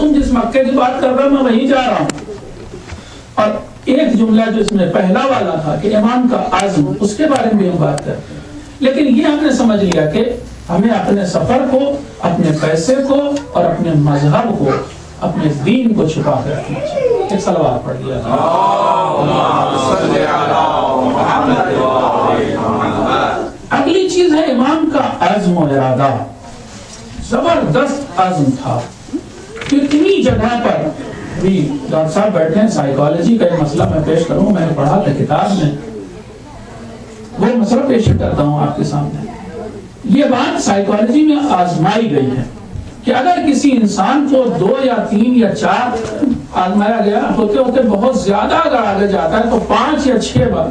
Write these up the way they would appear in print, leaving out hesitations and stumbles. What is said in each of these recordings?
تم جس مکے کی بات کر رہے ہو میں وہیں جا رہا ہوں. اور ایک جملہ جو اس میں پہلا والا تھا کہ ایمان کا عزم، اس کے بارے میں ہم بات کرتے ہیں. لیکن یہ ہم نے سمجھ لیا کہ ہمیں اپنے سفر کو، اپنے پیسے کو اور اپنے مذہب کو، اپنے دین کو چھپا کے رکھنا چاہیے. ایک صلوات پڑھ دیا. اگلی چیز ہے امام کا عزم و ارادہ. زبردست عزم تھا. کتنی جگہ پر بھی ڈاکٹر صاحب بیٹھے ہیں، سائیکالوجی کا ایک مسئلہ میں پیش کروں، میں نے پڑھا تھا کتاب میں، وہ مسئلہ پیش کرتا ہوں آپ کے سامنے. یہ بات سائیکالوجی میں آزمائی گئی ہے کہ اگر کسی انسان کو 2 یا 3 یا 4 آزمایا گیا، ہوتے ہوتے بہت زیادہ اگر آگے جاتا ہے تو 5 یا 6 بار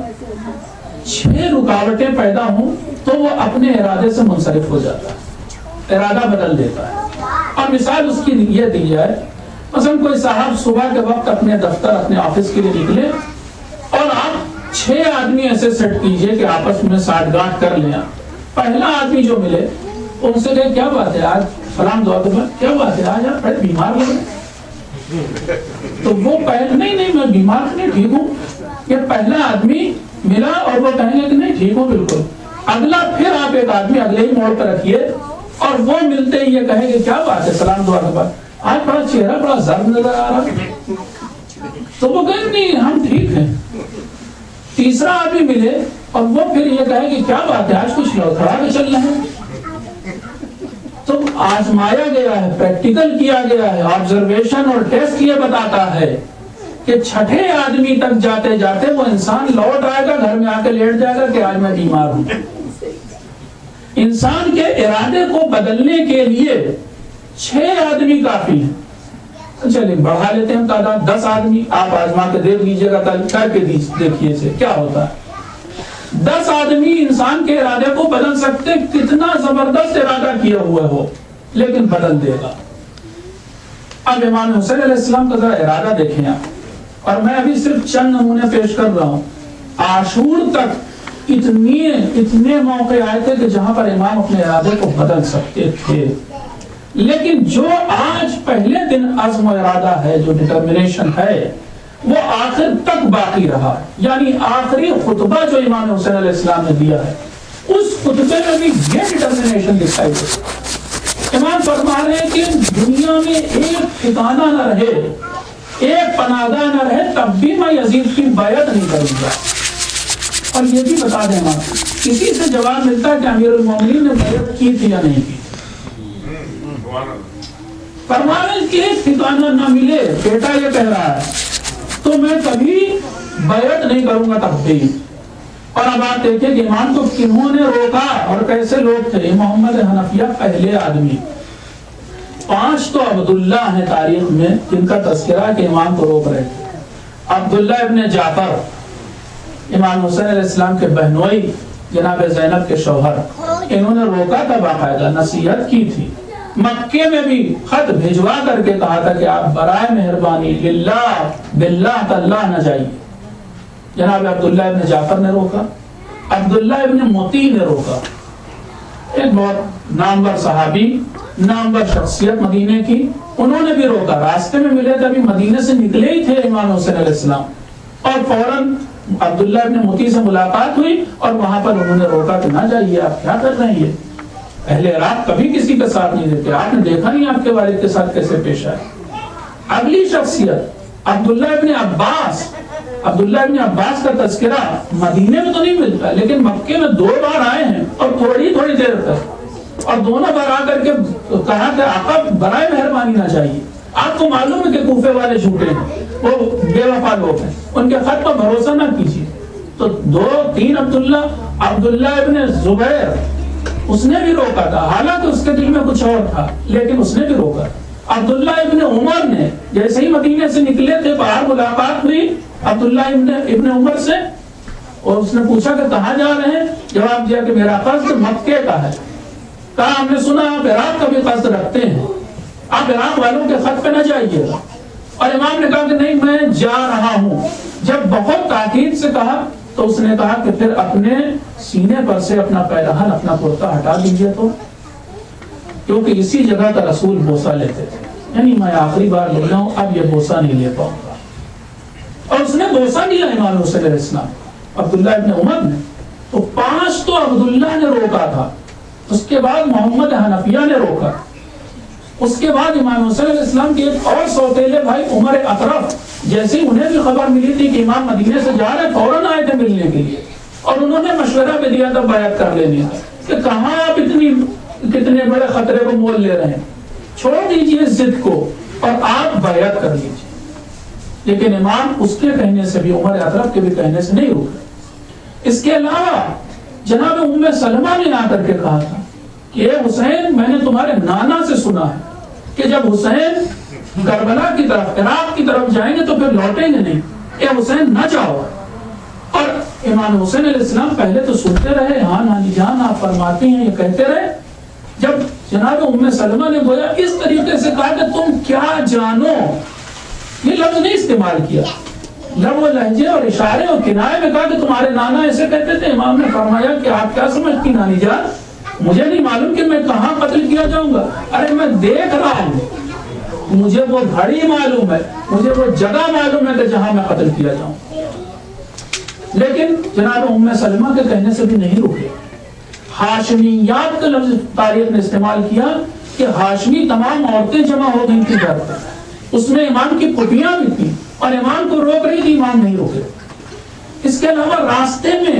6 رکاوٹیں پیدا ہوں تو وہ اپنے ارادے سے منصرف ہو جاتا ہے، ارادہ بدل دیتا ہے. اور مثال اس کی یہ دی جائے، مثلا کوئی صاحب صبح کے وقت اپنے دفتر، اپنے آفس کے لیے نکلے اور آپ 6 آدمی ایسے سیٹ کیجئے کہ آپس میں ساٹھ گانٹھ کر لیں. پہلا آدمی جو ملے ان سے کہے کیا بات ہے آج فلاں دعا کے بعد، کیا بات ہے آج آپ بڑے بیمار لگ رہے، تو وہ نہیں میں بیمار نہیں، ٹھیک ہوں. یہ پہلا آدمی ملا اور وہ کہیں گے کہ نہیں ٹھیک ہوں بالکل. اگلا پھر آپ ایک آدمی اگلے ہی موڑ پر رکھیے اور وہ ملتے ہی یہ کہیں گے کیا بات ہے سلام دعا کے بعد آج بڑا چہرہ بڑا زرد نظر آ رہا ہے، تو وہ کہیں نہیں ہم ٹھیک ہیں. تیسرا آدمی ملے اور وہ پھر یہ کہے کہ کیا بات ہے آج کچھ لڑکھڑا کے چل رہے ہیں. تو آزمایا گیا ہے، پریکٹیکل کیا گیا ہے، آبزرویشن اور ٹیسٹ یہ بتاتا ہے کہ 6 آدمی تک جاتے جاتے وہ انسان لوٹ آئے گا، گھر میں آ کے لیٹ جائے گا کہ آج میں بیمار ہوں. انسان کے ارادے کو بدلنے کے لیے 6 آدمی کافی ہیں. چلیے بڑھا لیتے ہیں تعداد 10 آدمی. آپ آزما کے دیکھ لیجیے گا، کر کے دیکھیے سے کیا ہوتا ہے. 10 آدمی انسان کے ارادے کو بدل سکتے، کتنا زبردست ارادہ کیا ہوا ہو لیکن بدل دے گا. اب امام حسین علیہ السلام کا ذرا ارادہ دیکھیں آپ، اور میں ابھی صرف چند نمونے پیش کر رہا ہوں. عاشور تک اتنے موقع آئے تھے کہ جہاں پر امام اپنے ارادے کو بدل سکتے تھے، لیکن جو آج پہلے دن عزم و ارادہ ہے، جو ڈٹرمنیشن ہے، وہ آخر تک باقی رہا. یعنی آخری خطبہ جو امام حسین علیہ السلام نے دیا ہے، اس خطبے میں بھی یہ ڈٹرمنیشن دکھائی دے. امام فرما رہے ہیں کہ دنیا میں ایک ٹھکانہ نہ رہے، ایک پناہگاہ نہ رہے، تب بھی میں یزید کی بیعت نہیں کروں گا. اور یہ بھی بتا دیں امام، کسی سے جواب ملتا ہے کہ امیر المومنین نے بیعت کی تھی یا نہیں کی. فرمانے کے ٹھکانہ نہ ملے، بیٹا یہ کہہ رہا ہے تو میں کبھی بیعت نہیں کروں گا تب بھی. اور اب آپ دیکھیں کہ امام کو کنہوں نے روکا اور کیسے لوگ تھے. محمد حنفیہ پہلے آدمی، 5 تو عبداللہ ہیں تاریخ میں جن کا تذکرہ کہ امام کو روک رہے تھے. عبداللہ ابن جعفر امام حسین علیہ السلام کے بہنوئی، جناب زینب کے شوہر، انہوں نے روکا تھا، باقاعدہ نصیحت کی تھی. مکے میں بھی خط بھیجوا کر کے کہا تھا کہ آپ برائے مہربانی للہ باللہ تاللہ نہ جائیے. جناب عبداللہ ابن جعفر نے روکا، عبداللہ ابن موتی نے روکا، ایک بہت نامور صحابی، نامور شخصیت مدینے کی، انہوں نے بھی روکا. راستے میں ملے تھے، ابھی مدینے سے نکلے ہی تھے امام حسین علیہ السلام، اور فوراً عبداللہ ابن موتی سے ملاقات ہوئی اور وہاں پر انہوں نے روکا کہ نہ جائیے، آپ کیا کر رہے ہیں. یہ اہل عراق کبھی کسی کا ساتھ نہیں دیتے، آپ نے دیکھا نہیں آپ کے والد کے ساتھ کیسے پیش آئے. اگلی شخصیت عبداللہ ابن عباس. عبداللہ ابن عباس کا تذکرہ مدینے میں تو نہیں ملتا، لیکن مکے میں 2 بار آئے ہیں اور تھوڑی دیر تک، اور دونوں بار آ کر کے کہا کہ آقا برائے مہربانی نہ چاہیے. آپ کو معلوم ہے کہ کوفے والے جھوٹے ہیں، وہ بے وفا لوگ ہیں، ان کے خط پر بھروسہ نہ کیجیے. تو 2-3 عبداللہ ابن زبیر، اس نے بھی روکا تھا، حالانکہ اس کے دل میں کچھ اور تھا لیکن اس نے بھی روکا. عبداللہ ابن عمر نے جیسے ہی مدینے سے نکلے تھے، باہر ملاقات ہوئی عبداللہ ابن عمر سے، اور اس نے پوچھا کہ کہاں جا رہے ہیں. جواب دیا کہ میرا قصد مکے کا ہے. کہا ہم نے سنا آپ عراق کا بھی قصد رکھتے ہیں، آپ عراق والوں کے خط پہ نہ جائیے گا. اور امام نے کہا کہ نہیں میں جا رہا ہوں. جب بہت تاکید سے کہا تو اس نے کہا کہ پھر اپنے سینے پر سے اپنا پیرہن، اپنا کرتا ہٹا دیجیے، تو کیونکہ اسی جگہ کا رسول بوسہ لیتے تھے. یعنی میں آخری بار بول رہا ہوں، اب یہ بوسہ نہیں لے پاؤں گا. اور اس نے بوسہ لیا امام حسین علیہ السلام عبداللہ ابن عمر نے. تو 5 تو عبداللہ نے روکا تھا، اس کے بعد محمد حنفیہ نے روکا، اس کے بعد امام حسین علیہ السلام کے ایک اور سوتیلے بھائی عمر اطرف، جیسے انہیں بھی خبر ملی تھی کہ امام مدینے سے جا رہے، فوراً آئے تھے ملنے کے لیے، اور انہوں نے مشورہ بھی دیا تھا بیعت کر لینے کا کہ کہاں آپ کتنے بڑے خطرے کو مول لے رہے ہیں، چھوڑ دیجئے ضد کو اور آپ بیعت کر لیجئے. لیکن امام اس کے کہنے سے بھی، عمر اطرف کے بھی کہنے سے نہیں روکے. اس کے علاوہ جناب ام سلمہ نے آ کر کے کہا تھا کہ اے حسین، میں نے تمہارے نانا سے سنا ہے کہ جب حسین کربلا کی طرف، عراق کی طرف جائیں گے تو پھر لوٹیں گے نہیں، اے حسین نہ جاؤ. اور امام حسین علیہ السلام پہلے تو سنتے رہے، ہاں نانی جان آپ فرماتی ہیں، یہ کہتے رہے. جب جناب ام سلمہ نے گویا اس طریقے سے کہا کہ تم کیا جانو، یہ لفظ نہیں استعمال کیا، لب و لہجے اور اشارے اور کنائے میں کہا کہ تمہارے نانا ایسے کہتے تھے. امام نے فرمایا کہ آپ کیا سمجھتی نانی جان، مجھے نہیں معلوم کہ میں کہاں قتل کیا جاؤں گا. ارے میں دیکھ رہا ہوں، مجھے وہ گھڑی معلوم ہے، مجھے وہ جگہ معلوم ہے کہ جہاں میں قتل کیا جاؤں. لیکن جناب ام سلمہ کے کہنے سے بھی نہیں رکے. ہاشمیات کا لفظ تاریخ نے استعمال کیا کہ ہاشمی تمام عورتیں جمع ہو گئی تھی گھر پہ، اس میں امام کی پٹیاں بھی تھی اور امام کو روک رہی تھی، امام نہیں روکے. اس کے علاوہ راستے میں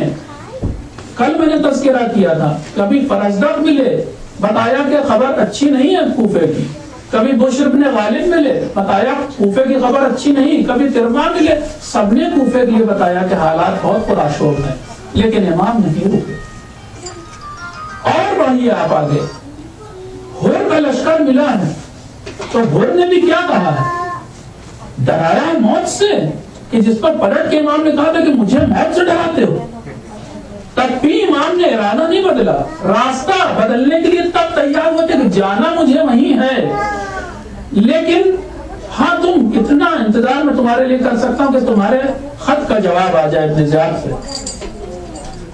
کل میں نے تذکرہ کیا تھا، کبھی فرزدق ملے، بتایا کہ خبر اچھی نہیں ہے کوفے کی، کبھی بشر بن غالب ملے، بتایا کوفے کی خبر اچھی نہیں، کبھی ترما ملے، سب نے کوفے کے لیے بتایا کہ حالات بہت پرآشوب ہیں، لیکن امام نہیں روکے. اور بڑھئیے آپ آگے، ہر کا لشکر ملا ہے تو ہر نے بھی کیا کہا ہے، ڈرایا ہے موت سے، کہ جس پر پلٹ کے امام نے کہا تھا کہ مجھے موت سے ڈراتے ہو. تب بھی امام نے ارادہ نہیں بدلا، راستہ بدلنے کے لیے تب تیار ہوتے کہ جانا مجھے وہیں ہے، لیکن ہاں تم اتنا انتظار میں تمہارے لیے کر سکتا ہوں کہ تمہارے خط کا جواب آ جائے ابن زیاد سے.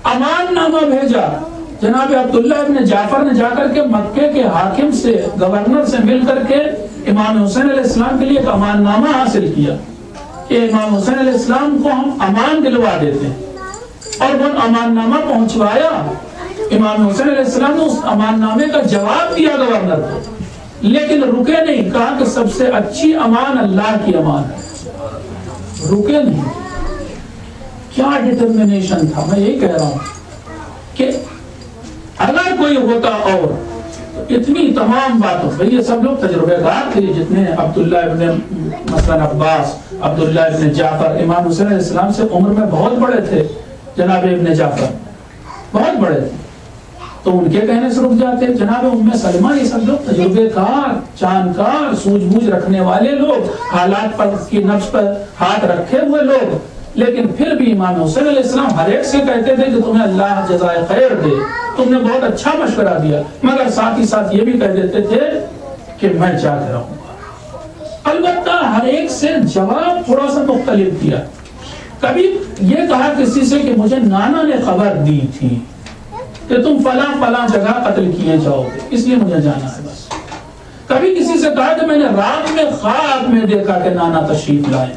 امان نامہ بھیجا، جناب عبداللہ ابن جعفر نے جا کر کے مکے کے حاکم سے، گورنر سے مل کر کے امام حسین علیہ السلام کے لیے ایک امان نامہ حاصل کیا کہ امام حسین علیہ السلام کو ہم امان دلوا دیتے ہیں. اور وہ امان نامہ پہنچوایا. امام حسین علیہ السلام نے اس امان نامے کا جواب دیا گورنر کو، لیکن رکے نہیں، کہا کہ سب سے اچھی امان اللہ کی امان ہے. رکے نہیں. کیا ڈٹرمنیشن تھا. میں یہی کہہ رہا ہوں کہ اگر کوئی ہوتا اور اتنی تمام باتوں، بھئی یہ سب لوگ تجربے کار تھے جتنے عبداللہ ابن مثلا عباس، عبداللہ ابن جعفر، امام حسین علیہ السلام سے عمر میں بہت بڑے تھے. جناب ابن جعفر بہت بڑے تھے تو ان کے کہنے سے رک جاتے. جناب ام سلمہ، یہ سب لوگ تجربے کار، جانکار، سوجھ بوجھ رکھنے والے لوگ، حالات پر کی نفس پر ہاتھ رکھے ہوئے لوگ، لیکن پھر بھی امام حسین علیہ السلام ہر ایک سے کہتے تھے کہ تمہیں اللہ جزائے خیر دے، تم نے بہت اچھا مشورہ دیا، مگر ساتھ ہی ساتھ یہ بھی کہہ دیتے تھے کہ میں جا کے رہوں گا. البتہ ہر ایک سے جواب تھوڑا سا مختلف دیا. کبھی یہ کہا کسی سے کہ مجھے نانا نے خبر دی تھی کہ تم فلاں فلاں جگہ قتل کیے جاؤ گے، اس لیے مجھے جانا ہے بس. کبھی کسی سے کہا کہ میں نے رات میں خواب میں دیکھا کہ نانا تشریف لائے.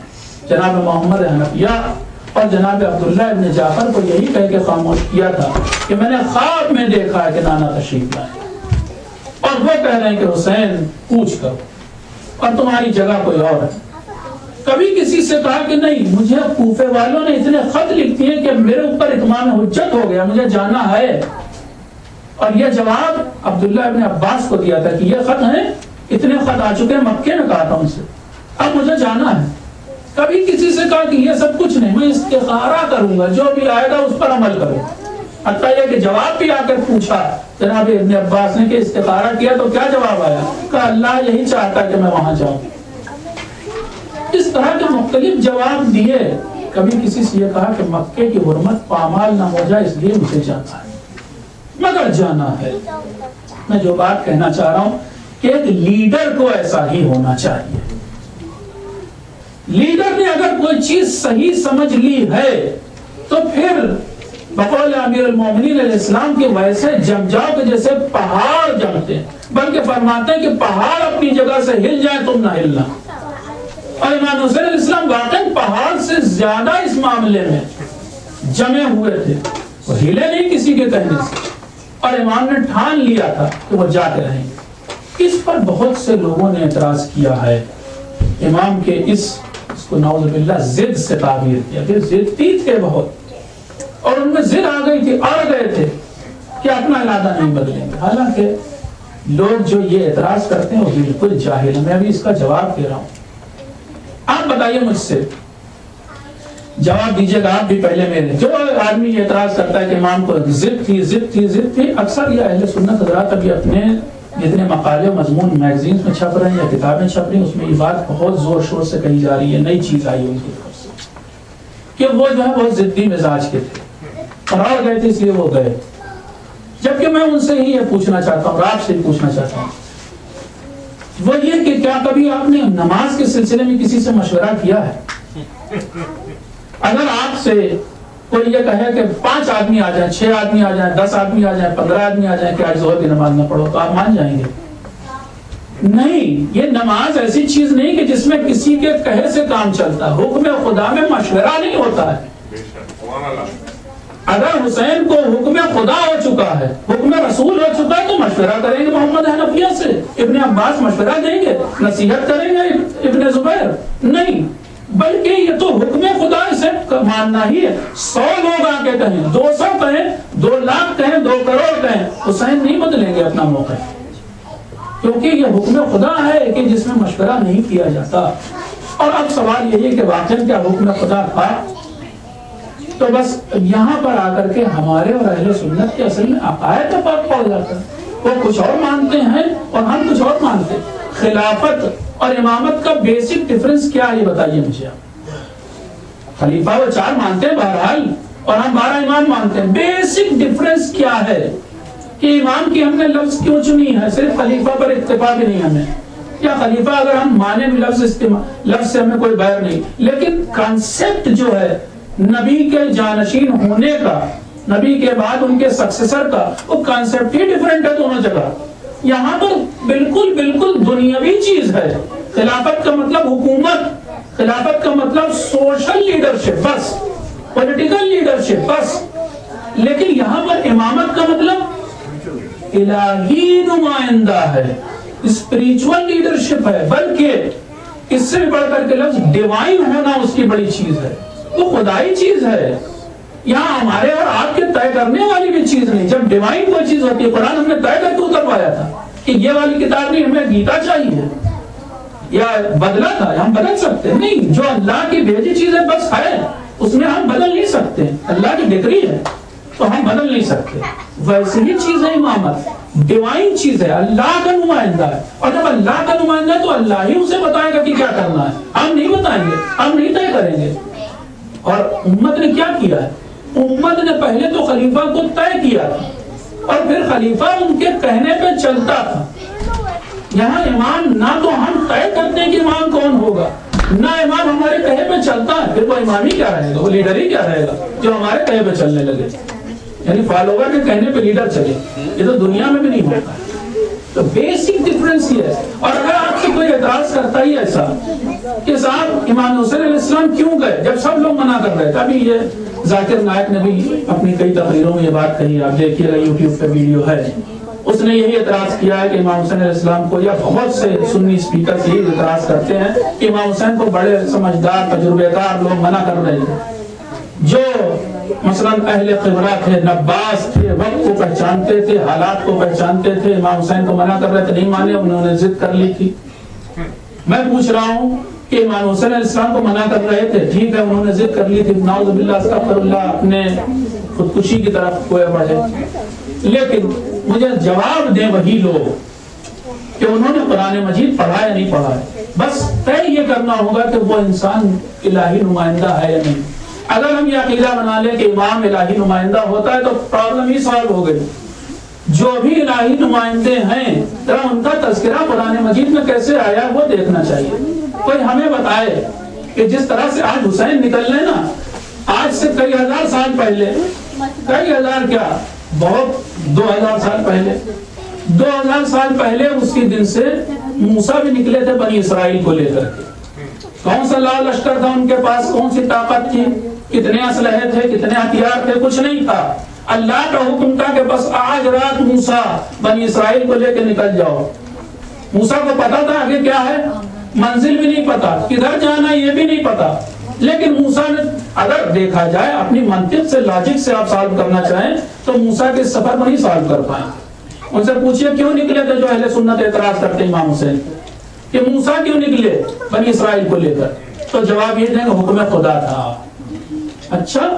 جناب محمد حنفیہ اور جناب عبداللہ ابن جعفر کو یہی کہہ کے خاموش کیا تھا کہ میں نے خواب میں دیکھا ہے کہ نانا تشریف لائے. اور وہ کہہ رہے ہیں کہ حسین پوچھ کرو اور تمہاری جگہ کوئی اور ہے. کبھی کسی سے کہا کہ نہیں، مجھے کوفے والوں نے اتنے خط لکھ دیے کہ میرے اوپر اتمام حجت ہو گیا، مجھے جانا ہے. اور یہ جواب عبداللہ ابن عباس کو دیا تھا کہ یہ خط ہیں، اتنے خط آ چکے ہیں، مکے نے کہا تھا ان سے، اب مجھے جانا ہے. کبھی کسی سے کہا کہ یہ سب کچھ نہیں، میں استخارہ کروں گا، جو بھی آئے گا اس پر عمل کروں. حتیٰ یہ کہ جواب بھی آ کر پوچھا جناب ابن عباس نے کہ استخارہ کیا تو کیا جواب آیا، کہ اللہ یہی چاہتا کہ میں وہاں جاؤں. اس طرح کے مختلف جواب دیے. کبھی کسی سے یہ کہا کہ مکے کی حرمت پامال نہ ہو جائے اس لیے مجھے جانا ہے، مگر جانا ہے. میں جو بات کہنا چاہ رہا ہوں کہ ایک لیڈر کو ایسا ہی ہونا چاہیے. لیڈر نے اگر کوئی چیز صحیح سمجھ لی ہے تو پھر بقول امیر المومنین علیہ السلام کے ویسے جم جاؤ کہ جیسے پہاڑ جمتے ہیں، بلکہ فرماتے ہیں کہ پہاڑ اپنی جگہ سے ہل جائے تم نہ ہلنا. اور امام حسین علیہ السلام واقعی پہاڑ سے زیادہ اس معاملے میں جمے ہوئے تھے، وہ ہلے نہیں کسی کے کہنے سے، اور امام نے ٹھان لیا تھا کہ وہ جاتے رہیں گے. اس پر بہت سے لوگوں نے اعتراض کیا ہے. امام کے اس کو نعوذ باللہ ضد سے تعبیر کیا کہ ضدی تھے بہت، اور ان میں ضد آ گئی تھی، اڑ گئے تھے کہ اپنا ارادہ نہیں بدلیں گے. حالانکہ لوگ جو یہ اعتراض کرتے ہیں وہ بالکل جاہل ہیں. میں ابھی اس کا جواب دے رہا ہوں. آپ بتائیے مجھ سے، جواب دیجیے گا آپ بھی پہلے میرے. جو آدمی یہ اعتراض کرتا ہے کہ امام کو ضد تھی، اکثر یہ اہل سنت حضرات ابھی اپنے جتنے مقالے و مضمون میگزینز میں چھپ رہے ہیں یا کتابیں چھپ رہی ہیں، اس میں یہ بات بہت زور شور سے کہی جا رہی ہے، نئی چیز آئی ان کی طرف سے، کہ وہ جو ہے بہت ضدی مزاج کے تھے، قرار گئے تھے اس لیے وہ گئے. جبکہ میں ان سے ہی یہ پوچھنا چاہتا ہوں اور آپ سے ہی پوچھنا چاہتا ہوں، وہ یہ کہ کیا کبھی آپ نے نماز کے سلسلے میں کسی سے مشورہ کیا ہے؟ اگر آپ سے کوئی یہ کہے کہ 5 آدمی آ جائیں، 6 آدمی آ جائیں، 10 آدمی آ جائیں، 15 آدمی آ جائیں کہ آج ظہر کی نماز نہ پڑھو، تو آپ مان جائیں گے؟ نہیں. یہ نماز ایسی چیز نہیں کہ جس میں کسی کے کہے سے کام چلتا. حکم خدا میں مشورہ نہیں ہوتا ہے. اگر حسین کو حکم خدا ہو چکا ہے، حکم رسول ہو چکا ہے، تو مشورہ کریں گے محمد حنفیہ سے. ابن عباس مشورہ دیں گے، نصیحت کریں گے ابن زبیر؟ نہیں، بلکہ یہ تو حکم خدا سے ماننا ہی ہے. 100 لوگ آ کے کہیں، 200 کہیں، 2 لاکھ کہیں، 2 کروڑ کہیں، حسین نہیں بدلیں گے اپنا موقع، کیونکہ یہ حکم خدا ہے کہ جس میں مشورہ نہیں کیا جاتا. اور اب سوال یہی ہے کہ واقعی کیا حکم خدا تھا؟ تو بس یہاں پر آ کر کے ہمارے اور اہل سنت کے اصل میں عقائد کا فرق پڑ جاتا ہے. وہ کچھ اور مانتے ہیں اور ہم کچھ اور مانتے ہیں. خلافت اور امامت کا بیسک ڈیفرنس کیا ہے یہ بتائیے مجھے آپ. خلیفہ وہ 4 مانتے ہیں بہرحال، اور ہم 12 امام مانتے ہیں. بیسک ڈیفرنس کیا ہے کہ امام کی ہم نے لفظ کیوں چنی ہے؟ صرف خلیفہ پر اکتفا بھی نہیں ہمیں، یا خلیفہ اگر ہم مانے بھی لفظ سے ہمیں کوئی بیر نہیں، لیکن کانسیپٹ جو ہے نبی کے جانشین ہونے کا، نبی کے بعد ان کے سکسیسر کا، وہ کانسیپٹ ہی ڈیفرنٹ ہے دونوں جگہ. یہاں پر بالکل دنیاوی چیز ہے. خلافت کا مطلب حکومت، خلافت کا مطلب سوشل لیڈرشپ، بس پولیٹیکل لیڈرشپ بس. لیکن یہاں پر امامت کا مطلب الہی نمائندہ ہے، اسپریچول لیڈرشپ ہے، بلکہ اس سے بھی بڑھ کر کے لفظ ڈیوائن ہونا اس کی بڑی چیز ہے. وہ خدائی چیز ہے. یہاں ہمارے اور آپ کے طے کرنے والی بھی چیز نہیں. جب ڈیوائن کوئی چیز ہوتی ہے، قرآن ہم نے طے کر کے اتروایا تھا کہ یہ والی کتاب نہیں، ہمیں گیتا چاہیے، یا بدلا تھا، ہم بدل سکتے ہیں نہیں. جو اللہ کی بھیجی چیز ہے بس ہے، اس میں ہم بدل نہیں سکتے. اللہ کی ڈگری ہے تو ہم بدل نہیں سکتے. ویسے ہی چیز ہے امامت، ڈیوائن چیز ہے، اللہ کا نمائندہ ہے. اور جب اللہ کا نمائندہ ہے تو اللہ ہی اسے بتائے گا کہ کیا کرنا ہے. ہم نہیں بتائیں گے، ہم نہیں طے کریں گے. اور امت نے کیا کیا ہے؟ امت نے پہلے تو خلیفہ کو طے کیا تھا، اور پھر خلیفہ ان کے کہنے پہ چلتا تھا. یہاں امام نہ تو ہم طے کرتے ہیں کہ امام کون ہوگا، نہ امام ہمارے کہے پہ چلتا ہے. پھر وہ امام ہی کیا رہے گا، وہ لیڈر ہی کیا رہے گا جو ہمارے کہے پہ چلنے لگے، یعنی فالوور کے کہنے پہ لیڈر چلے. یہ تو دنیا میں بھی نہیں ہوتا. تو بیسک ڈفرنس یہ ہے. اور اگر آپ سے کوئی اعتراض کرتا ہی ایسا کہ صاحب امام حسین علیہ السلام کیوں گئے جب سب لوگ منع کر رہے تھے. ابھی یہ ذاکر نائک نے بھی اپنی کئی تقریروں میں یہ بات کہی، آپ دیکھیے گا یوٹیوب پہ ویڈیو ہے. اس نے یہی اعتراض کیا ہے کہ امام حسین علیہ السلام کو، یا بہت سے سنی اسپیکر یہی اعتراض کرتے ہیں کہ امام حسین کو بڑے سمجھدار تجربے کار لوگ منع کر رہے ہیں، جو مثلا اہل قبلہ تھے، نباس تھے، وقت کو پہچانتے تھے، حالات کو پہچانتے تھے. امام حسین کو منع کر رہے تھے، نہیں مانے، انہوں نے ضد کر لی تھی. میں پوچھ رہا ہوں کہ امام حسین علیہ السلام کو منع کر رہے تھے، ٹھیک ہے انہوں نے ضد کر لی تھی، نعوذ باللہ استغفر اللہ، اپنے خودکشی کی طرف کوئی بڑھے. لیکن مجھے جواب دیں وہی لوگ کہ انہوں نے قرآن مجید پڑھا یا نہیں پڑھا ہے. بس طے یہ کرنا ہوگا کہ وہ انسان الہی نمائندہ ہے یا نہیں. اگر ہم یہ عقیدہ بنا لیں کہ امام الہی نمائندہ ہوتا ہے تو پرابلم ہی سالو ہو گئی. جو بھی الہی نمائندے ہیں ذرا ان کا تذکرہ قرآن مجید میں کیسے آیا وہ دیکھنا چاہیے. کوئی ہمیں بتائے کہ جس طرح سے آج حسین نکل رہے نا، آج سے کئی ہزار سال پہلے کئی ہزار کیا بہت 2000 سال پہلے 2000 سال پہلے اس کے دن سے موسیٰ بھی نکلے تھے بنی اسرائیل کو لے کر کے. کون سا لاؤ لشکر تھا ان کے پاس, کون سی طاقت تھی, کتنے اسلحے تھے, کتنے ہتھیار تھے, کچھ نہیں تھا. اللہ کا حکم تھا کہ بس آج رات موسیٰ بنی اسرائیل کو لے کے نکل جاؤ. موسیٰ کو پتا تھا آگے کیا ہے, منزل بھی نہیں پتا, کدھر جانا یہ بھی نہیں پتا. لیکن موسیٰ نے, اگر دیکھا جائے اپنی منطق سے, لاجک سے آپ سالو کرنا چاہیں تو موسیٰ کے سفر کو نہیں سالو کر پائیں. ان سے پوچھئے کیوں نکلے تھے جو اہل سنت اعتراض کرتے امام حسین کہ موسیٰ کیوں نکلے بنی اسرائیل کو لے کر, تو جواب یہ دیں کہ حکم خدا تھا. اچھا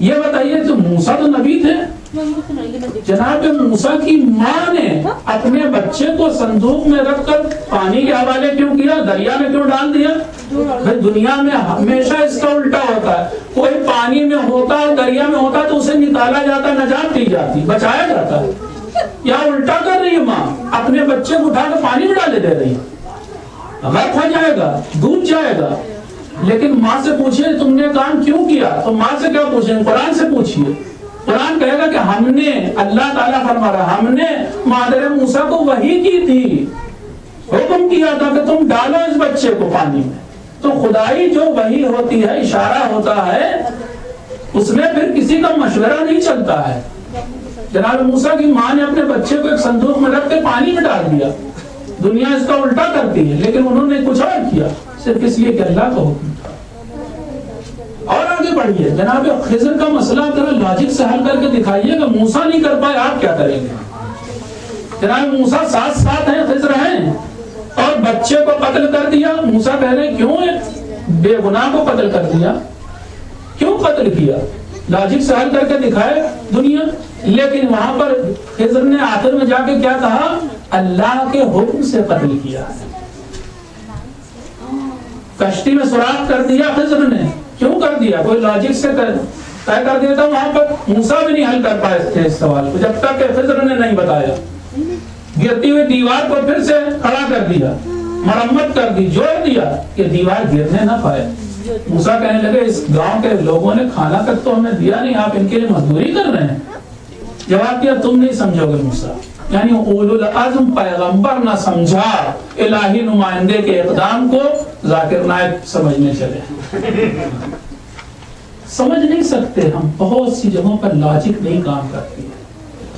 یہ بتائیے تو موسیٰ تو نبی تھے. جناب موسیٰ کی ماں نے اپنے بچے کو صندوق میں رکھ کر پانی کے حوالے کیوں کیا, دریا میں کیوں ڈال دیا؟ دنیا میں ہمیشہ اس کا الٹا ہوتا ہے, کوئی پانی میں ہوتا ہے, دریا میں ہوتا ہے تو اسے نکالا جاتا ہے, نجات دی جاتی, بچایا جاتا ہے. یا الٹا کر رہی ہے ماں, اپنے بچے کو اٹھا کر پانی میں ڈالے دے رہی ہے, غرق ہو جائے گا, ڈوب جائے گا. لیکن ماں سے پوچھئے تم نے کام کیوں کیا, تو ماں سے کیا پوچھیں, قرآن سے پوچھئے. قرآن کہے گا کہ ہم نے, اللہ تعالیٰ فرما رہا, ہم نے مادر موسیٰ کو وحی کی تھی, حکم کیا تھا کہ تم ڈالو اس بچے کو پانی میں. تو خدائی جو وحی ہوتی ہے, اشارہ ہوتا ہے, اس میں پھر کسی کا مشورہ نہیں چلتا ہے. جناب موسیٰ کی ماں نے اپنے بچے کو ایک صندوق میں رکھ کے پانی میں ڈال دیا. دنیا اس کا الٹا کرتی ہے, لیکن انہوں نے کچھ اور کیا, صرف اس لیے کہ اللہ کا حکم تھا. اور آگے بڑھیے, جناب خضر کا مسئلہ ذرا لاجک سے حل کر کے دکھائیے کہ موسیٰ نہیں کر پائے, آپ کیا کریں گے؟ جناب موسیٰ ساتھ ہیں, خضر ہیں, اور بچے کو قتل کر دیا. موسیٰ کہہ رہے ہیں کیوں ایک بے گناہ کو قتل کر دیا, کیوں قتل کیا؟ لاجک سے حل کر کے دکھائے دنیا. لیکن وہاں پر خضر نے آخر میں جا کے کیا کہا, اللہ کے حکم سے قتل کیا. کشتی میں سوراخ کر دیا خضر نے, کیوں کر دیا؟ کوئی لاجک سے طے کر دیتا. وہاں پر موسیٰ بھی نہیں حل کر پائے تھے اس سوال کو, جب تک کہ خضر نے نہیں بتایا. گرتی ہوئی دیوار کو پھر سے کھڑا کر دیا, مرمت کر دی, جوڑ دیا کہ دیوار گرنے نہ پائے. موسیٰ کہنے لگے اس گاؤں کے لوگوں نے کھانا تک تو ہمیں دیا نہیں, آپ ان کے لیے مزدوری کر رہے ہیں. جواب دیا تم نہیں سمجھو گے موسیٰ, یعنی اولو العزم پیغمبر نہ سمجھا, الہی نمائندے کے اقدام کو ذاکر نائک سمجھنے چلے. سمجھ نہیں سکتے ہم, بہت سی جگہوں پر لاجک نہیں کام کرتی.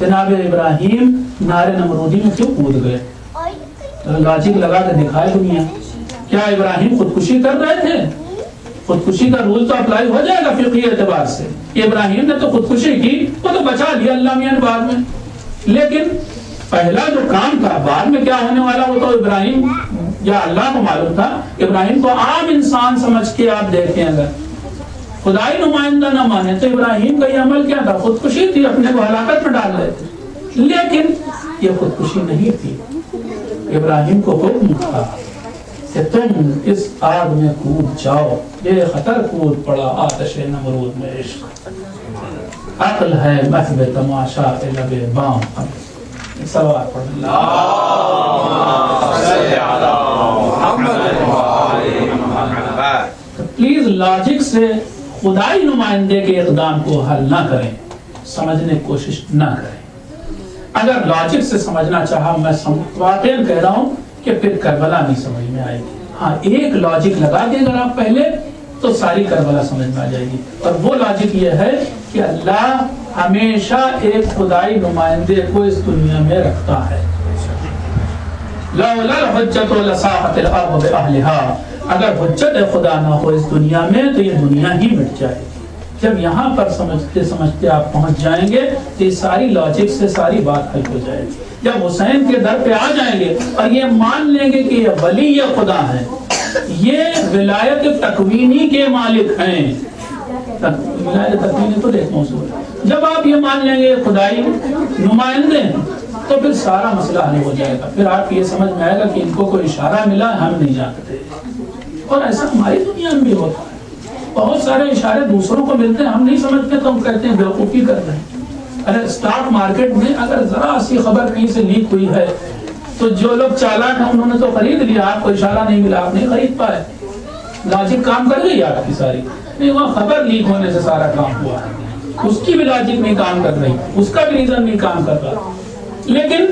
جناب ابراہیم نار نمرودی میں کیوں کود گئے؟ لاجک لگا کے دکھائے دنیا. کیا ابراہیم خودکشی کر رہے تھے؟ خودکشی کا رول تو اپلائی ہو جائے گا فقہی اعتبار سے. ابراہیم نے تو خودکشی کی, وہ تو بچا لیا اللہ میاں نے بعد میں. لیکن پہلا جو کام تھا, بعد میں کیا ہونے والا وہ تو ابراہیم یا اللہ کو معلوم تھا. ابراہیم کو عام انسان سمجھ کے آپ دیکھیں, اگر خدائی نمائندہ نہ مانے تو ابراہیم کا یہ عمل کیا تھا, خودکشی تھی, اپنے کو ہلاکت میں ڈال رہے تھے. لیکن یہ خودکشی نہیں تھی. ابراہیم کو حکم تھا کہ تم اس آگ میں کود جاؤ, یہ خطر کود پڑا آتش نمرود میں عشق. عقل ہے محو تماشا لب بام. سوال پڑھ پلیز لاجک سے خدائی نمائندے کے اقدام کو حل نہ کریں, سمجھنے کی کوشش نہ کریں. اگر لاجک سے سمجھنا چاہا, میں واقعا کہہ رہا ہوں کہ پھر کربلا نہیں سمجھ میں آئے گی. ہاں ایک لاجک لگا دیں اگر آپ پہلے, تو ساری کربلا سمجھ میں آ جائے گی. اور وہ لاجک یہ ہے کہ اللہ ہمیشہ ایک خدائی نمائندے کو اس دنیا میں رکھتا ہے. لولا الحجت لصاحت الارض باہلھا, اگر حجت خدا نہ ہو اس دنیا میں تو یہ دنیا ہی مٹ جائے گی. جب یہاں پر سمجھتے سمجھتے آپ پہنچ جائیں گے تو یہ ساری لاجک سے ساری بات حل ہو جائے گی. جب حسین کے در پہ آ جائیں گے اور یہ مان لیں گے کہ یہ ولی یہ خدا ہے, یہ ولایت تکوینی کے مالک ہیں. ولایت تکوینی تو ایک موضوع ہے. جب آپ یہ مان لیں گے خدائی نمائندے ہیں تو پھر سارا مسئلہ حل ہو جائے گا. پھر آپ یہ سمجھ میں آئے گا کہ ان کو کوئی اشارہ ملا, ہم نہیں جانتے. اور ایسا ہماری دنیا میں بھی ہوتا ہے, بہت سارے اشارے دوسروں کو ملتے ہیں, ہم نہیں سمجھتے تو ہم کہتے ہیں بیوقوفی کر رہے ہیں. ارے اسٹاک مارکیٹ میں اگر ذرا سی خبر کہیں سے لیک ہوئی ہے تو جو لوگ چالاک ہیں انہوں نے تو خرید لیا, آپ کو اشارہ نہیں ملا, آپ نہیں خرید پائے. لاجک کام کر گئی آپ کی ساری, نہیں وہاں خبر لیک ہونے سے سارا کام ہوا ہے. اس کی بھی لاجک نہیں کام کر رہی، اس کا بھی ریزن نہیں کام کر رہا، لیکن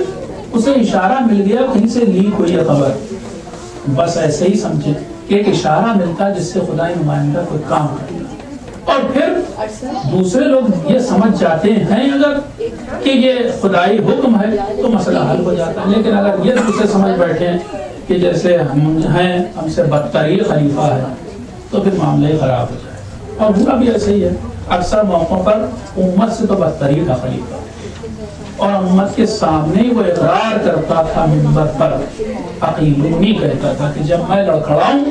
اسے اشارہ مل گیا کہیں سے لیک ہوئی ہے خبر، بس ایسے ہی سمجھے کہ ایک اشارہ ملتا ہے جس سے خدائی نمائندہ کوئی کام کرتا، اور پھر دوسرے لوگ یہ سمجھ جاتے ہیں اگر کہ یہ خدائی حکم ہے تو مسئلہ حل ہو جاتا ہے، لیکن اگر یہ دوسرے سمجھ بیٹھے کہ جیسے ہم ہیں، ہم سے بدترین خلیفہ ہے، تو پھر معاملہ ہی خراب ہو جائے۔ اور ہوا بھی ایسے ہی ہے، اکثر موقعوں پر امت سے تو بدترین تھا خلیفہ، اور امت کے سامنے وہ اقرار کرتا تھا منبر پر، عقیلونی کہتا تھا کہ جب میں لڑکھڑاؤں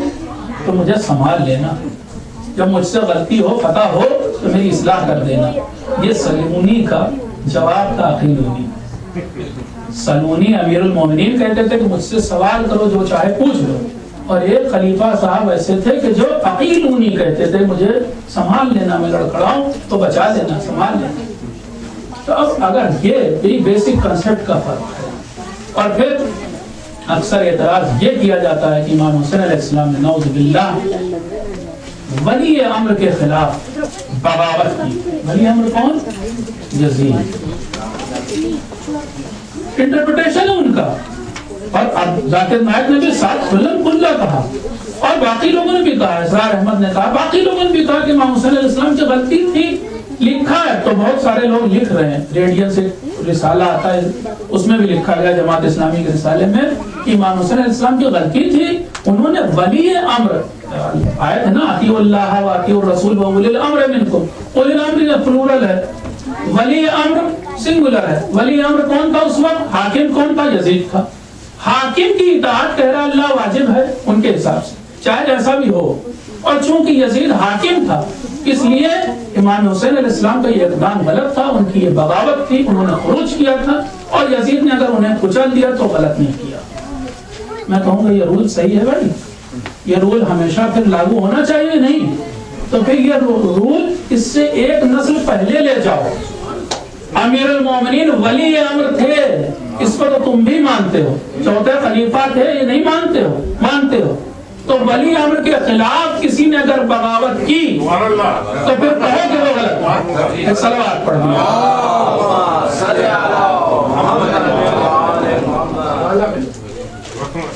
تو مجھے سنبھال لینا، جب مجھ سے غلطی ہو خطا ہو تو میری اصلاح کر دینا۔ یہ سلونی کا جواب تھا عقیلونی۔ سلونی امیر المومنین کہتے تھے کہ مجھ سے سوال کرو، جو چاہے پوچھ لو، اور ایک خلیفہ صاحب ایسے تھے کہ جو عقیلونی کہتے تھے مجھے سنبھال لینا، میں لڑکھڑاؤں تو بچا لینا، سنبھال لینا۔ تو اب اگر یہ بیسک کنسپٹ کا فرق ہے، اور پھر اکثر اعتراض یہ کیا جاتا ہے کہ امام حسین علیہ السلام نے نعوذ باللہ ولی امر کے خلاف بغاوت کی۔ ولی امر کون؟ یزید۔ انٹرپریٹیشن ہے ان کا، اور ذاکر نائک نے بھی ساتھ کھلم کھلا کہا، اور باقی لوگوں نے بھی کہا، اسرار احمد نے کہا، باقی لوگوں نے بھی کہا کہ امام حسین علیہ السلام کی غلطی تھی۔ لکھا ہے تو بہت سارے لوگ لکھ رہے ہیں، ریڈین سے رسالہ آتا ہے، اس میں بھی لکھا گیا جماعت اسلامی کے رسالے میں کہ امام حسین علیہ السلام کی غلطی تھی، انہوں نے ولی امر، آیت ہے نا اطیعوا اللہ و اطیعوا الرسول و اولی الامر منکم، اولی الامر پلورل ہے، ولی امر سنگولر ہے۔ ولی امر کون تھا اس وقت؟ حاکم کون تھا؟ یزید تھا۔ حاکم کی اطاعت کہہ رہا اللہ واجب ہے ان کے حساب سے، چاہے جیسا بھی ہو، اور چونکہ یزید حاکم تھا اس لیے امام حسین علیہ السلام کا یہ اقدام غلط تھا، ان کی یہ بغاوت تھی، انہوں نے خروج کیا تھا، اور یزید نے اگر انہیں کچل دیا تو غلط نہیں کیا۔ میں کہوں گا یہ رول صحیح ہے بھائی، یہ رول ہمیشہ پھر لاگو ہونا چاہیے نہیں، تو پھر یہ رول اس سے ایک نسل پہلے لے جاؤ۔ امیر المومنین ولی امر تھے، اس کو تو تم بھی مانتے ہو، چوتھے خلیفہ تھے، یہ نہیں مانتے ہو؟ مانتے ہو، تو ولی امر کے خلاف کسی نے اگر بغاوت کی تو پھر کہو کہ وہ غلط۔ ایک صلوات پڑھ لیا۔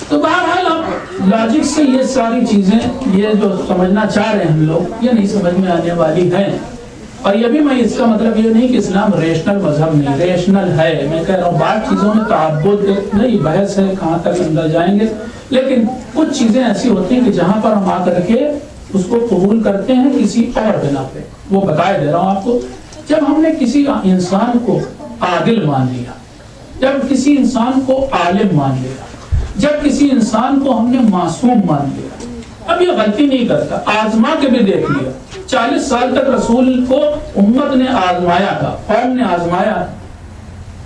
تو بہرحال اب لاجک سے یہ ساری چیزیں، یہ جو سمجھنا چاہ رہے ہیں ہم لوگ، یہ نہیں سمجھ میں آنے والی ہیں۔ اور یہ بھی میں اس کا مطلب یہ نہیں کہ اسلام ریشنل مذہب نہیں، ریشنل ہے، میں کہہ رہا ہوں بعض چیزوں میں تعبد نہیں، بحث ہے کہاں تک اندر جائیں گے، لیکن کچھ چیزیں ایسی ہوتی ہیں کہ جہاں پر ہم آ کر کے اس کو قبول کرتے ہیں کسی اور بنا پہ۔ وہ بتائے دے رہا ہوں آپ کو، جب ہم نے کسی انسان کو عادل مان لیا، جب کسی انسان کو عالم مان لیا، جب کسی انسان کو ہم نے معصوم مان لیا، اب یہ غلطی نہیں کرتا، آزما کے بھی دیکھ لیا، 40 سال تک رسول کو امت نے آزمایا تھا، قوم نے آزمایا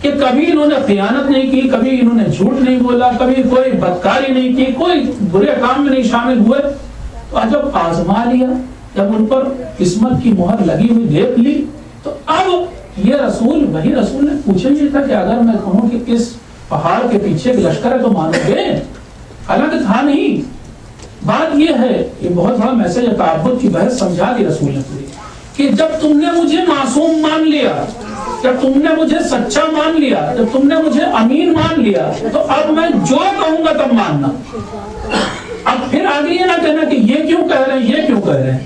کہ کبھی انہوں نے خیانت نہیں کی، کبھی انہوں نے جھوٹ نہیں بولا، کبھی کوئی بدکاری نہیں کی، کوئی برے کام میں نہیں شامل ہوئے، تو جب آزما لیا، جب ان پر قسمت کی مہر لگی ہوئی دیکھ لی، تو اب یہ رسول، وہی رسول نے پوچھا یہ تھا کہ اگر میں کہوں کہ اس پہاڑ کے پیچھے ایک لشکر ہے تو مانو گے؟ حالانکہ تھا نہیں۔ بات یہ ہے، یہ بہت بڑا میسج ہے، تعبد کی بحث سمجھا دی رسول نے پوری، کہ جب تم نے مجھے معصوم مان لیا، جب تم نے مجھے سچا مان لیا، جب تم نے مجھے امین مان لیا، تو اب میں جو کہوں گا تب ماننا۔ اب پھر آگے یہ نہ کہنا کہ یہ کیوں کہہ رہے ہیں، یہ کیوں کہہ رہے ہیں۔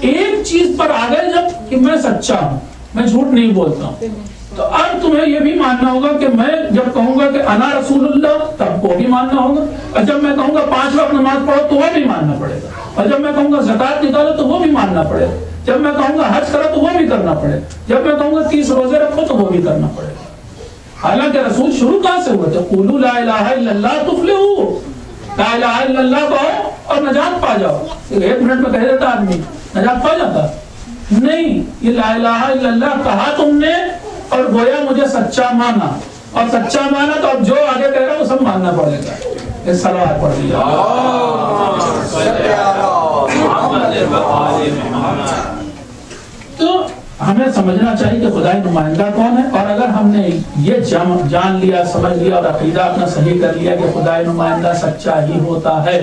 ایک چیز پر آ گئے جب کہ میں سچا ہوں، میں جھوٹ نہیں بولتا ہوں، تو اب تمہیں یہ بھی ماننا ہوگا کہ میں جب کہوں گا کہ انا رسول اللہ، تب کو بھی ماننا ہوگا، اور جب میں کہوں گا 5 وقت نماز پڑھو تو وہ بھی ماننا پڑے گا، اور جب میں کہوں گا زکات نکالو تو وہ بھی ماننا پڑے گا، جب میں کہوں گا حج کرو تو وہ بھی کرنا پڑے گا، جب میں کہوں گا 30 روزے رکھو تو وہ بھی کرنا پڑے گا۔ حالانکہ رسول شروع کہاں سے ہوئے تھے؟ قولوا لا الہ الا اللہ تفلحوا، لا الہ الا اللہ کہو اور نجات پا جاؤ۔ 1 منٹ میں کہہ دیتا آدمی نجات پا جاتا نہیں، یہ لا الہ الا اللہ کہا تم نے اور گویا مجھے سچا مانا، اور سچا مانا تو اب جو آگے کہہ رہا ہے وہ سب ماننا پڑے گا۔ اس صلوات پڑھ لیا۔ تو ہمیں سمجھنا چاہیے کہ خدائی نمائندہ کون ہے، اور اگر ہم نے یہ جان لیا، سمجھ لیا اور عقیدہ اپنا صحیح کر لیا کہ خدائی نمائندہ سچا ہی ہوتا ہے،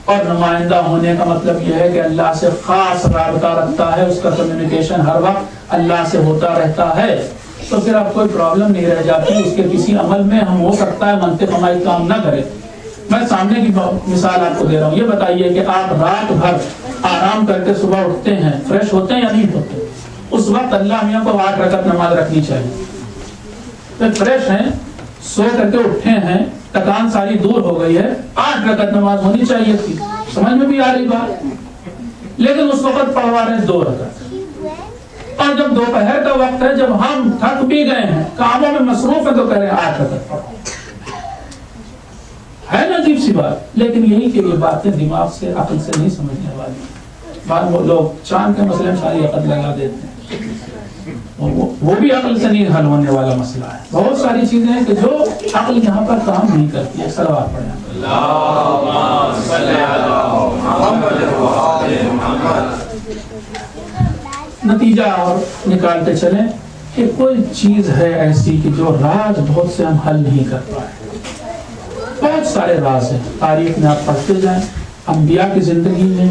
اور نمائندہ ہونے کا مطلب یہ ہے کہ اللہ سے خاص رابطہ رکھتا ہے، اس کا کمیونیکیشن ہر وقت اللہ سے ہوتا رہتا ہے، تو پھر اب کوئی پرابلم نہیں رہ جاتی اس کے کسی عمل میں ہم ہو سکتا ہے منطق ہماری کام نہ کرے۔ میں سامنے کی مثال آپ کو دے رہا ہوں، یہ بتائیے کہ آپ رات بھر آرام کر کے صبح اٹھتے ہیں، فریش ہوتے ہیں یا نہیں ہوتے؟ اس وقت اللہ میاں کو 8 رکعت نماز رکھنی چاہیے۔ جب فریش ہیں، سو کر کے اٹھے ہیں، تکان ساری دور ہو گئی ہے، 8 رکعت نماز ہونی چاہیے تھی، سمجھ میں بھی آ رہی بات؟ لیکن اس وقت پڑھوا رہے ہیں 2 رکعت، اور جب دوپہر کا وقت ہے، جب ہم تھک بھی گئے ہیں، کاموں میں مصروف ہیں، تو کہہ رہے ہیں 8 رکعت پڑھو۔ ہے نا عجیب سی بات؟ لیکن یہی کہ یہ باتیں دماغ سے عقل سے نہیں سمجھنے والی۔ بعض لوگ چاند کے مسئلے میں ساری عقل لگا دیتے ہیں، وہ بھی عقل سے نہیں حل ہونے والا مسئلہ ہے۔ بہت ساری چیزیں ہیں کہ جو عقل یہاں پر کام نہیں کرتی ہے۔ صلوات پڑھیں۔ نتیجہ اور نکالتے چلیں کہ کوئی چیز ہے ایسی کہ جو راز بہت سے ہم حل نہیں کر پائے۔ بہت سارے راز ہیں، تاریخ میں آپ پڑھتے جائیں، انبیاء کی زندگی میں،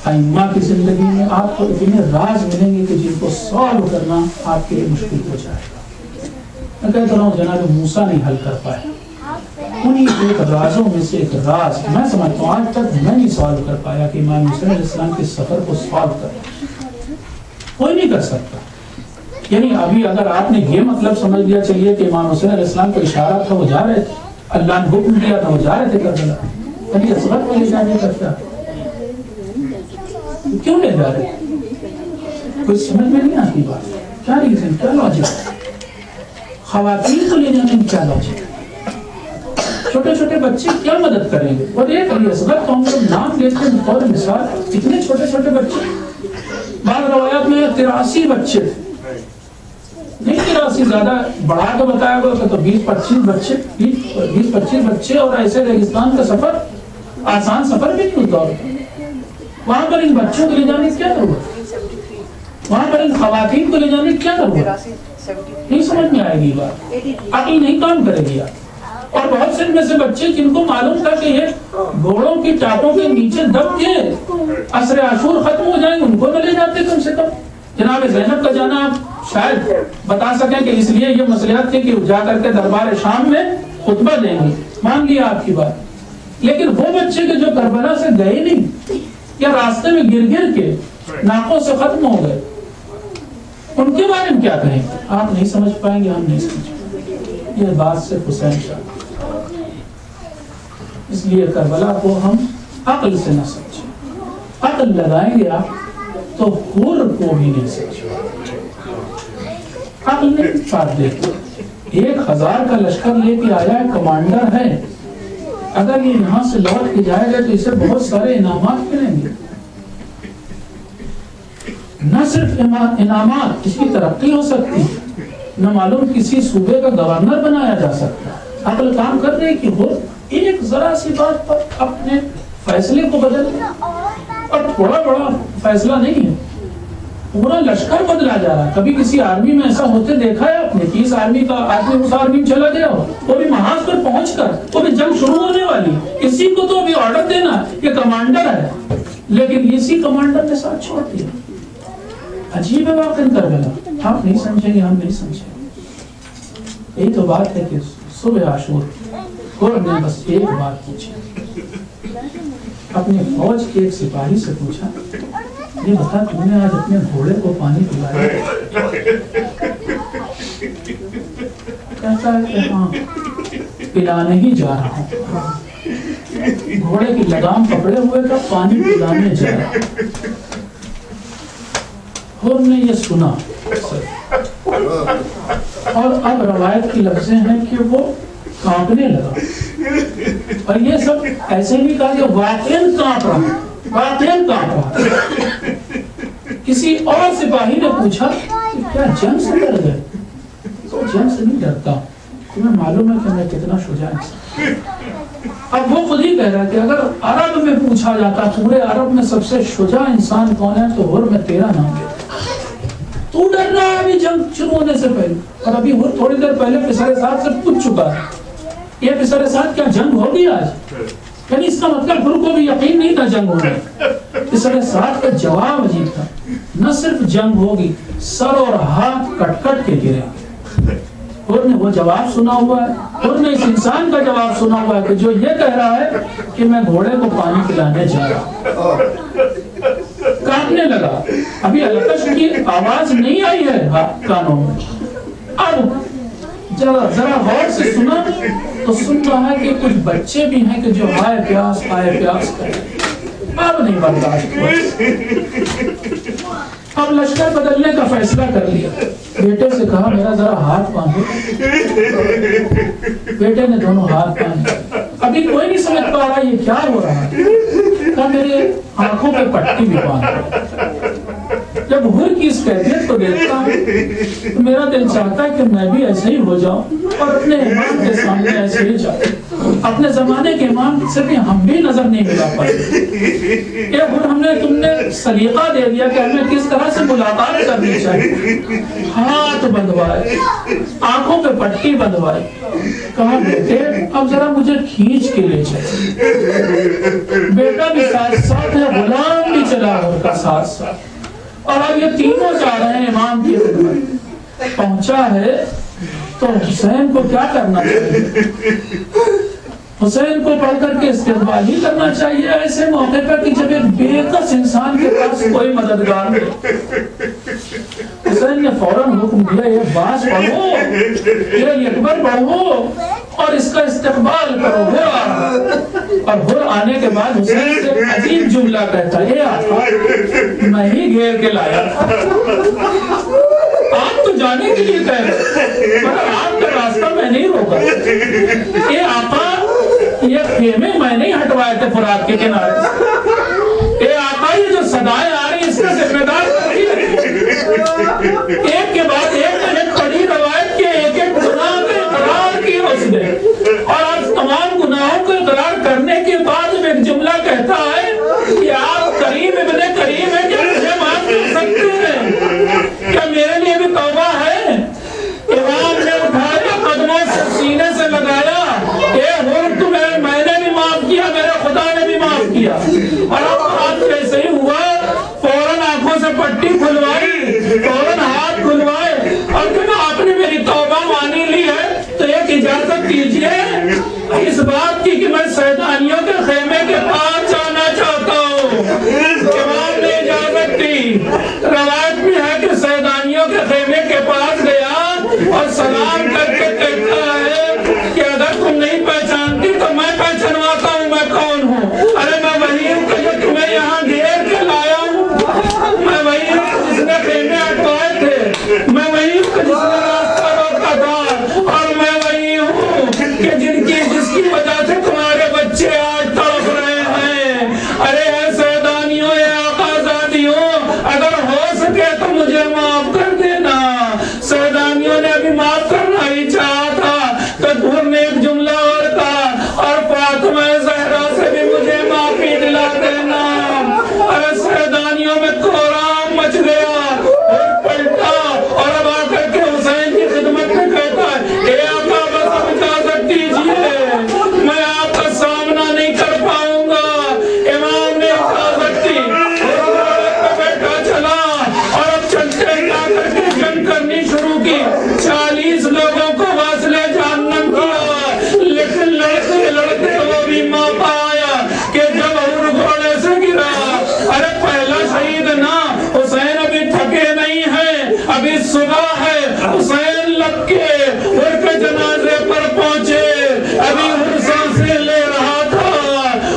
ائمہ کی زندگی میں آپ کو اتنے راز ملیں گے کہ جن کو سالو کرنا آپ کے لیے مشکل ہو جائے گا۔ میں کہتا رہا ہوں جناب موسیٰ نہیں حل کر پائے، انہی ایک رازوں میں سے ایک راز میں سمجھتا ہوں آج تک میں نہیں سالو کر پایا کہ امام موسیٰ علیہ السلام کے سفر کو سالو کر کوئی نہیں کر سکتا۔ یعنی ابھی اگر آپ نے یہ مطلب سمجھ لیا چلیے کہ امام حسین علیہ السلام کو اشارہ تھا، وہ جا رہے تھے، اللہ نے حکم دیا تھا، وہ جا رہے تھے کربلا، علی اصغر کو لے جانے کرتا، کیوں لے جا رہے؟ کوئی سمجھ میں نہیں آتی بات، کیا ریزن، کیا لاجک؟ خواتین کو لے جانے میں کیا لاجک؟ چھوٹے چھوٹے بچے کیا مدد کریں گے؟ اور ایک علی اصغر تو ہم لوگ نام لیتے ہیں بطور مثال، اتنے چھوٹے چھوٹے بچے، بعض روایات میں 83 بچے تھے، نہیں 83 زیادہ بڑھا کے بتایا گیا تو 20-25 بچے، 20-25 بچے، اور ایسے ریگستان کا سفر آسان سفر بھی نہیں ہوتا، وہاں پر ان بچوں کو لے جانے کی کیا ضرورت؟ وہاں پر ان خواتین کو لے جانے کی کیا ضرورت؟ نہیں سمجھ میں آئے گی بات، عقل نہیں کام کرے گی۔ اور بہت سے میں سے بچے جن کو معلوم تھا کہ یہ گھوڑوں کی ٹاپوں کے نیچے دب کے عصر عاشور ختم ہو جائیں گے، ان کو نہ لے جاتے کم سے کم۔ جناب زینب کا جانا آپ شاید بتا سکیں کہ اس لیے یہ مصلحت تھی کہ جا کر کے دربار شام میں خطبہ دیں گے، مان لیا آپ کی بات۔ لیکن وہ بچے کے جو کربلا سے گئے نہیں یا راستے میں گر گر کے ناکوں سے ختم ہو گئے، ان کے بارے میں کیا کہیں؟ آپ نہیں سمجھ پائیں گے، ہم نہیں سمجھ پائیں گے۔ یہ بات سے حسین شاہ، اس لیے کربلا کو ہم عقل سے نہ سمجھیں، عقل لگائیں گے آپ تو حور کو بھی نہیں سمجھیں، عقل نہیں ساتھ دیتے۔ 1000 کا لشکر لے کے آیا ہے، کمانڈر ہے، اگر یہ یہاں سے لوٹ کے جائے گا تو اسے بہت سارے انعامات ملیں گے، نہ صرف انعامات، اس کی ترقی ہو سکتی، نہ معلوم کسی صوبے کا گورنر بنایا جا سکتا۔ عقل کام کر رہی کہ وہ ایک ذرا سی بات پر اپنے فیصلے کو بدل دے، اور تھوڑا بڑا فیصلہ نہیں ہے، پورا لشکر بدلا جا رہا ہے۔ کبھی کسی آرمی میں ایسا ہوتے دیکھا ہے آپ نے کہ اس آرمی کا آدمی اس آرمی میں چلا گیا ہو، وہ بھی محاذ پر پہنچ کر وہ بھی جنگ شروع ہونے والی، اسی کو تو ابھی آرڈر دینا، یہ کمانڈر ہے، لیکن اسی کمانڈر نے ساتھ چھوڑ دیا۔ عجیب ہے واقعہ کربلا، آپ نہیں سمجھیں گے، ہم نہیں سمجھیں گے۔ یہی تو بات ہے کہ صبح عاشور اور نے بس ایک بات پوچھی، اپنے فوج کے ایک سپاہی سے پوچھا، یہ بتا تم نے آج اپنے گھوڑے کو پانی پلایا؟ کہتا ہے کہ ہاں پلانے ہی جا رہا ہوں، گھوڑے کی لگام پکڑے ہوئے تھا، پانی پلانے جا رہا۔ اور نے یہ سنا، اور اب روایت کی لفظیں ہیں کہ وہ کانپنے لگا، اور یہ سب ایسے بھی کہا کہ واقعاً کانپ رہا، واقعاً کانپ رہا۔ کسی اور سپاہی نے پوچھا کہ کیا جنگ سے ڈر گئے؟ تو جنگ سے نہیں ڈرتا، تمہیں معلوم ہے کہ میں کتنا شجاع انسان۔ اب وہ خود ہی کہہ رہا ہے کہ اگر عرب میں پوچھا جاتا پورے عرب میں سب سے شجاع انسان کون ہے تو ہر میں تیرا نام لیتا۔ تو ڈر رہا ہے ابھی جنگ شروع ہونے سے پہلے، اور ابھی ہر تھوڑی دیر پہلے پسر سعد سے پوچھ چکا ہے، یہ پسر سعد کیا جنگ ہوگی آج؟ یعنی اس کا مطلب حر کو بھی یقین نہیں تھا جنگ ہونے. اس طرح ساتھ کا جواب عجیب تھا. نہ صرف جنگ ہوگی، سر اور ہاتھ کٹ کٹ کے گرے. حر نے وہ جواب سنا ہوا ہے، حر نے اس انسان کا جواب سنا ہوا ہے کہ جو یہ کہہ رہا ہے کہ میں گھوڑے کو پانی پلانے جا رہا ہوں. کانپنے لگا. ابھی الکش کی آواز نہیں آئی ہے کانوں میں. اب ذرا غور سے سنا تو سن رہا ہے کہ کچھ بچے بھی ہیں کہ جو ہائے پیاس کریں. اب نہیں برداشت ہوا. اب لشکر بدلنے کا فیصلہ کر لیا. بیٹے سے کہا میرا ذرا ہاتھ باندھو. بیٹے نے دونوں ہاتھ باندھے. ابھی کوئی نہیں سمجھ پا رہا یہ کیا ہو رہا ہے. کہا میرے آنکھوں پہ پٹی بھی باندھو. جب حر کی اس کیفیت کو دیکھتا ہوں تو میرا دل چاہتا ہے کہ میں بھی ایسے ہی ہو جاؤں اور اپنے امام کے سامنے ایسے ہی جاؤں. اپنے زمانے کے امام سے بھی ہم بھی نظر نہیں ملا پائے. یہ حر تم نے سلیقہ دے دیا کہ ہمیں کس طرح سے ملاقات کرنی چاہیے. ہاتھ بندھوائے، آنکھوں پہ پٹی بندھوائے. کہا بیٹے اب ذرا مجھے کھینچ کے لے چلے. بیٹا بھی ساتھ ہے، غلام بھی چلا حر کا ساتھ. اور اب یہ تینوں جا رہے ہیں امام کی خدمت. پہنچا ہے تو حسین کو کیا کرنا چاہیے؟ حسین کو پڑھ کر کے استقبال ہی کرنا چاہیے ایسے موقع پر کہ جب ایک بے کس انسان کے پاس کوئی مددگار نہیں. حسین نے فوراً حکم دیا یہ باز پڑھو، یہ اکبر پڑھو اور اس کا استقبال کرو. اور حر آنے کے بعد حسین سے عجیب جملہ کہتا ہے اے آقا میں ہی گھیر کے لایا تھا. آپ تو جانے کے لیے کہہ رہے مگر آپ کا راستہ میں نہیں روکا. اے آقا یہ خیمے میں نہیں ہٹوائے تھے فرات کے کنارے سے. اے آقا یہ جو صدائیں آ رہی اس کا ذمہ دار ایک کے بعد ایک بڑی روایت کے ایک گناہ کے اقرار کی اس نے. اور آج تمام گناہوں کو اقرار کرنے کے بعد ایک جملہ کہتا ہے کہ آپ کریم ابن کریم ہیں کہ مجھے معاف کر سکتے ہیں. کیا میرے لیے بھی توبہ ہے؟ امام نے اٹھایا قدموں سے سینے سے لگایا. اے حر تمہیں میں نے بھی معاف کیا، میرے خدا نے بھی معاف کیا. اور اب ہاتھ کیسے ہی ہوا فوراً آنکھوں سے پٹی کھلوائی، فوراً ہاتھ کھلوائے اور کہا آپ نے میری توبہ مانی لی ہے تو ایک اجازت دیجیے اس بات کی کہ میں سیدانیوں کے خیمے کے پاس جانا چاہتا ہوں. امام نے اجازت دی. روایت بھی ہے کہ سیدانیوں کے خیمے کے پاس گیا اور سلام کر کے کہتا ہے کہ اگر تم نہیں پہچانتی تو میں پہچانواتا ہوں میں کون ہوں. ارے میں وہی ہوں کہ جو تمہیں یہاں گھیر کے لایا ہوں. میں وہی ہوں جس نے خیمے ہٹوائے تھے. میں وہی ہوں کہ جس نے راستہ روکا تھا. اور میں وہی ہوں کہ جس کی وجہ سے تمہارے بچے آج تڑپ رہے ہیں. ارے اے سیدانیوں، اے آقازادیوں، اگر ہو سکے تو مجھے معاف کر دینا. سیدانیوں نے ابھی معاف کرنا ہی چاہا تھا تو حر نے ایک جملہ اور کہا اور فاطمہ زہرا سے بھی مجھے معافی دلا دینا. ارے سیدانیوں میں کوہرام مچ گیا. حر پلٹا اور اب آ کر کے حسین کی خدمت میں کہتا ہے اے آقا بس اب اجازت دیجیے، میں آپ کا سامنا نہیں کر پاؤں گا. امام نے اجازت دی. بیٹھا چلا اور اب چلتے جا کر کے جنگ کرنی شروع کی. 40 لوگوں کو واصلے جہنم کیا. لیکن لڑتے لڑتے وہ بھی موقع آیا کہ جب حر گھوڑے سے گرا. ارے پہلا شہید نہ، حسین ابھی تھکے نہیں ہیں، ابھی صبح ہے. حسین لگ کے حر کے جنازے پر پہنچے. ابھی حر سانسیں لے رہا تھا.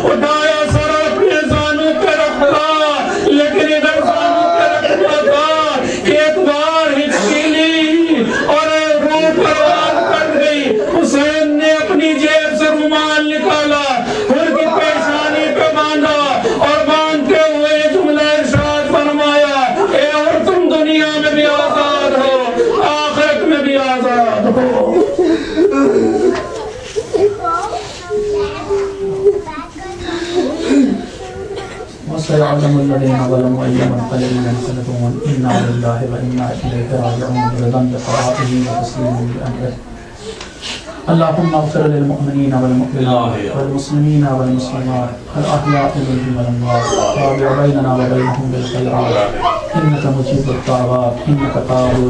اٹھایا سر اپنے زانوں پہ رکھا لیکن ادھر زانوں پہ رکھا تھا. ایک بار ہچکی لی اور روح پرواز کر گئی. حسین نے اپنی جیب سے رومال نکالا، حر کی پیشانی پہ باندھا اور باندھتے ہوئے جملہ ارشاد فرمایا اے حر تم دنیا میں بھی آزاد ہو، آخرت میں بھی آزاد ہو. وَسَيَعْلَمُ الَّذِينَ ظَلَمُوا أَيَّ مُنقَلَبٍ يَنقَلِبُونَ. إِنَّا لِلَّهِ وَإِنَّا إِلَيْهِ رَاجِعُونَ. رضا بِقضائِهِ وتسليما بأمره. اللهم اغفر للمؤمنين والمؤمنات والمسلمين والمسلمات الأحياء منهم والأموات تابع بيننا وبينهم بالخيرات إنك مجيب الدعوات إنك قادر